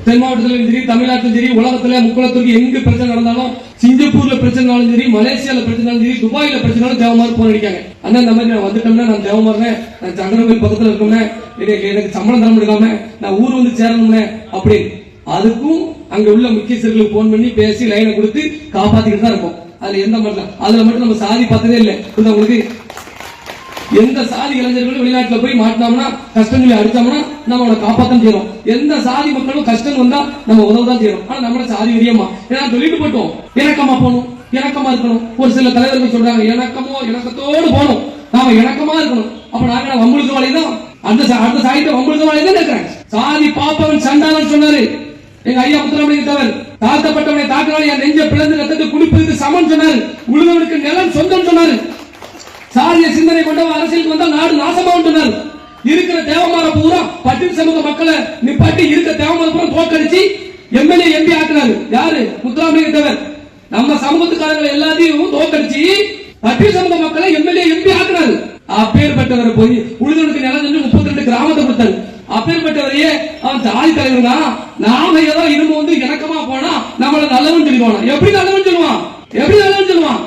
தென் மாவட்டத்திலும் சரி, தமிழ்நாட்டிலும் சரி, உலகத்துல முக்குளத்துக்கு எங்க பிரச்சனை நடந்தாலும், சிங்கப்பூர்ல பிரச்சனைனாலும் சரி, மலேசியால பிரச்சனைனாலும் சரி, துபாயில பிரச்சனைனாலும் தேவமாறு போன் அடிக்காங்க. அண்ணா இந்த மாதிரி நான் வந்துட்டோம்னா, நான் தேவமாறேன், நான் சங்கரவேல் பக்கத்துல இருக்கோம்னா, எனக்கு சம்பளம் தர முடியாம நான் ஊர் வந்து சேரணும்னே அப்படின்னு. அதுக்கும் அங்க உள்ள முக்கியஸ்தர்களுக்கு போன் பண்ணி பேசி லைனை கொடுத்து காப்பாத்திக்கிட்டு தான் இருக்கும். அதுல எந்த மட்டும் அதுல மட்டும் நம்ம சாதி பார்த்ததே இல்லை. உங்களுக்கு எந்த சாதி இளைஞர்களும் வெளிநாட்டுல போய் மாட்டினோம்னா, கஷ்டம் சொல்லி அடிச்சோம்னா நம்ம அவனை காப்பாத்தான் செய்யறோம். எந்த சாதி மக்களும் கஷ்டம் வந்தா நம்ம உதவதான் செய்யறோம். ஆனா நம்மள சாதி விரியமா ஏன்னா சொல்லிட்டு போட்டோம், இணக்கமா போகணும், இணக்கமா இருக்கணும். ஒரு சில தலைவர்கள் சொல்றாங்க இணக்கத்தோடு போகணும், நாம இணக்கமா இருக்கணும். அப்ப நாங்க வம்புழுக்க வாழைதான் அந்த சாதித்த வம்புழுக்க வாழைதான் இருக்கிறேன். சாதி பாப்பவன் சண்டாளன் சொன்னாரு எங்க ஐயா முத்துராமலிங்க தேவர். தாழ்த்தப்பட்டவனை தாக்கினாலும் என் நெஞ்ச பிளந்து ரத்தத்தை குடிப்பதற்கு சமன் சொன்னாரு. உழுதவனுக்கு நிலம் சொந்தம் சொன்னாரு. சாதிய சிந்தனை கொண்டவன் அரசியலுக்கு வந்தா நாடு நாசமாவும் சொன்னாரு. இருக்கிற தேவமார பூரா பட்டியல் சமூக மக்களை நிப்பாட்டி இருக்க தேவமார பூரா தோக்கடிச்சு எம்எல்ஏ எம்பி ஆக்குனாரு. யாரு? முத்துராமலிங்க தேவர். நம்ம சமூகத்துக்காரங்களை எல்லாத்தையும் தோக்கடிச்சு பட்டியல் சமூக மக்களை எம்எல்ஏ எம்பி ஆக்குனாரு. அப்பேற்பட்டவர் போய் உழுதவனுக்கு நிலம் செஞ்சு 32 கிராமத்தை கொடுத்தாரு. அப்பேற்பட்டவரையே அவன் ஜாதி தலைவர் தான். நாம ஏதோ இரும்பு வந்து இணக்கமா போனா நம்மள நல்லவன் சொல்லுவான். எப்படி நல்லவன் சொல்லுவான்? எப்படி நல்லவன் சொல்லுவான்?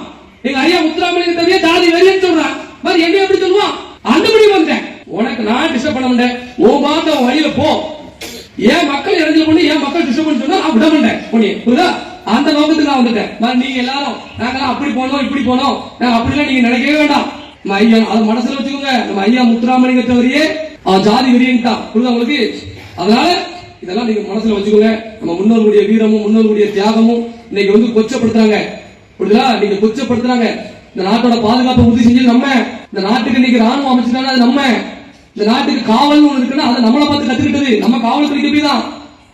எங்க ஐயா முத்துராமலிங்க தேவையே ஜாதி வெறியன்னு சொல்றான். மாதிரி என்ன எப்படி சொல்லுவான்? அந்த முடிவு வந்தேன். உனக்கு நான் டிஸ்டர்ப் பண்ண மாட்டேன். ஓ மாத்த வழியில போ. ஏன் மக்கள் இறஞ்சல் பண்ணி ஏன் மக்கள் டிஸ்டர்ப் பண்ணி சொன்னா நான் விட மாட்டேன். புரியுதா? அந்த நோக்கத்துக்கு நான் வந்துட்டேன். நீங்க எல்லாரும் நாங்களாம் அப்படி போனோம் இப்படி போனோம் அப்படிலாம் நீங்க நினைக்கவே வேண்டாம். ஐயா அது மனசுல வச்சுக்கோங்க. நம்ம ஐயா முத்துராமலிங்க தேவரையே ஜாதி வெறியன்ட்டான். புரியுதா உங்களுக்கு? அதனால இதெல்லாம் நீங்க மனசுல வச்சுக்கோங்க. நம்ம முன்னோர்களுடைய வீரமும் முன்னோர்களுடைய தியாகமும் இன்னைக்கு வந்து கொச்சப்படுத்துறாங்க. புரியுதா? நீங்க கொச்சப்படுத்துறாங்க. இந்த நாட்டோட பாதுகாப்பை உறுதி செஞ்சு நம்ம இந்த நாட்டுக்கு இன்னைக்கு ராணுவம் அமைச்சுட்டாங்க. அது நம்ம இந்த நாட்டுக்கு காவல்னு ஒண்ணு இருக்குன்னா அதை நம்மளை பார்த்து கத்துக்கிட்டது நம்ம காவல்துறைக்கு போய் தான்.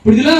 புரியுதுல?